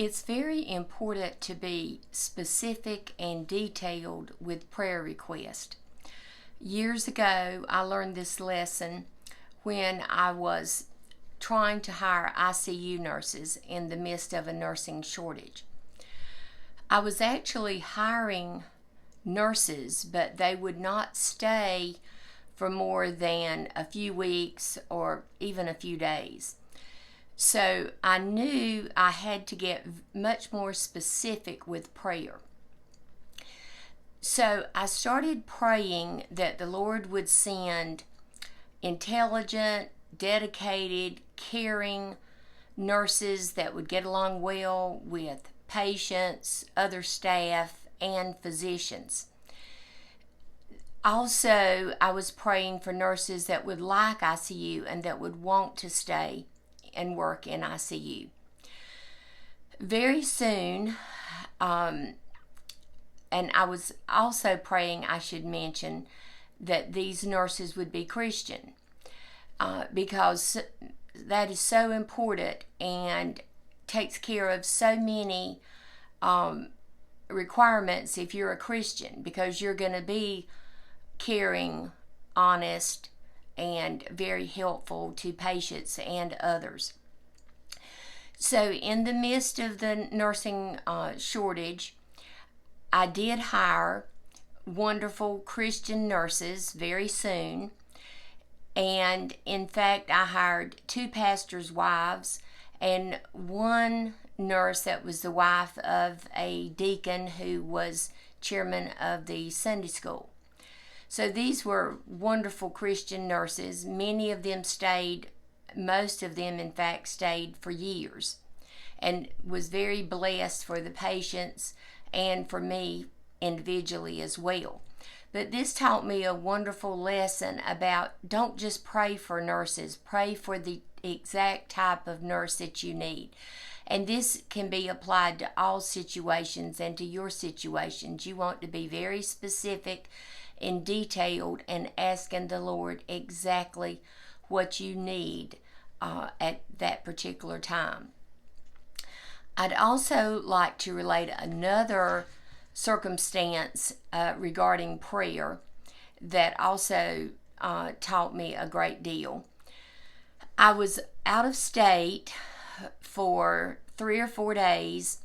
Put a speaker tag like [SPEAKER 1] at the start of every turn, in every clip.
[SPEAKER 1] It's very important to be specific and detailed with prayer requests. Years ago, I learned this lesson when I was trying to hire ICU nurses in the midst of a nursing shortage. I was actually hiring nurses, but they would not stay for more than a few weeks or even a few days. So I knew I had to get much more specific with prayer. So I started praying that the Lord would send intelligent, dedicated, caring nurses that would get along well with patients, other staff, and physicians. Also, I was praying for nurses that would like ICU and that would want to stay and work in ICU. Very soon, and I was also praying, I should mention, that these nurses would be Christian, because that is so important and takes care of so many requirements if you're a Christian, because you're going to be caring, honest, and very helpful to patients and others. So in the midst of the nursing shortage, I did hire wonderful Christian nurses very soon. And in fact, I hired 2 pastors' wives and 1 nurse that was the wife of a deacon who was chairman of the Sunday school. So these were wonderful Christian nurses. Many of them stayed, most of them in fact stayed for years, and was very blessed for the patients and for me individually as well. But this taught me a wonderful lesson about don't just pray for nurses, pray for the exact type of nurse that you need. And this can be applied to all situations and to your situations. You want to be very specific and detailed and asking the Lord exactly what you need at that particular time. I'd also like to relate another circumstance regarding prayer that also taught me a great deal. I was out of state for 3 or 4 days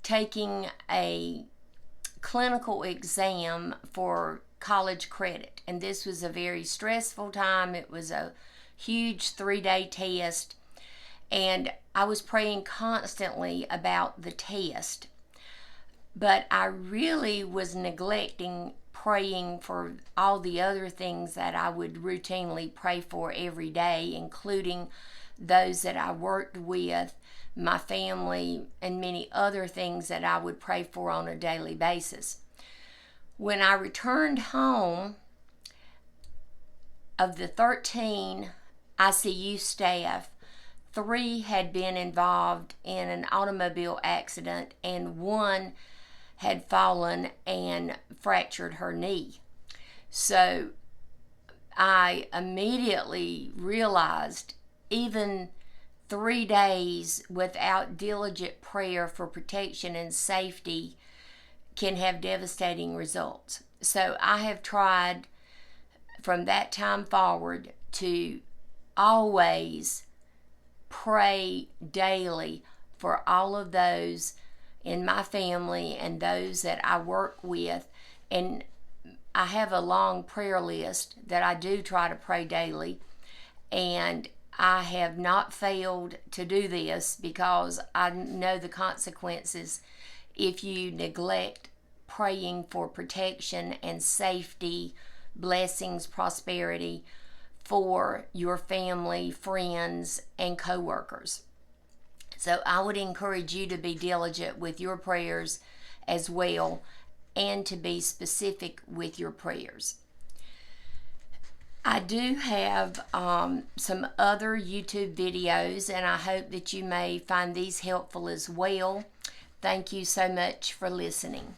[SPEAKER 1] taking a clinical exam for college credit, and this was a very stressful time. It was a huge 3-day test, and I was praying constantly about the test, but I really was neglecting praying for all the other things that I would routinely pray for every day, including those that I worked with, my family, and many other things that I would pray for on a daily basis. When I returned home, of the 13 ICU staff, 3 had been involved in an automobile accident, and 1 had fallen and fractured her knee. So I immediately realized even 3 days without diligent prayer for protection and safety can have devastating results. So I have tried from that time forward to always pray daily for all of those in my family and those that I work with. And I have a long prayer list that I do try to pray daily, and I have not failed to do this because I know the consequences if you neglect praying for protection and safety, blessings, prosperity for your family, friends, and co-workers. So I would encourage you to be diligent with your prayers as well, and to be specific with your prayers. I do have some other YouTube videos, and I hope that you may find these helpful as well. Thank you so much for listening.